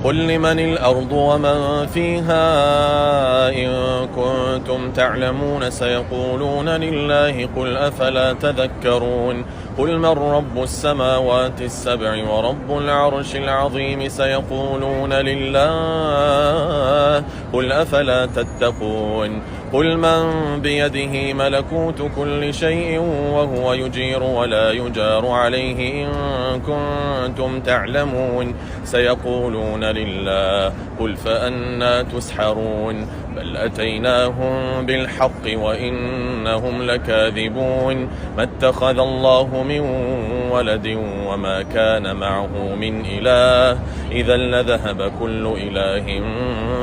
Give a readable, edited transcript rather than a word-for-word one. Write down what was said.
قل لمن الأرض ومن فيها إن كنتم تعلمون سيقولون لله قل أفلا تذكرون قل من رب السماوات السبع ورب العرش العظيم سيقولون لله قل أفلا تتقون قل من بيده ملكوت كل شيء وهو يجير ولا يجار عليه إن كنتم تعلمون سيقولون لله قل فأنى تسحرون بل أتيناهم بالحق وإنهم لكاذبون ما اتخذ الله من ولد وما كان معه من إله إذا لذهب كل إله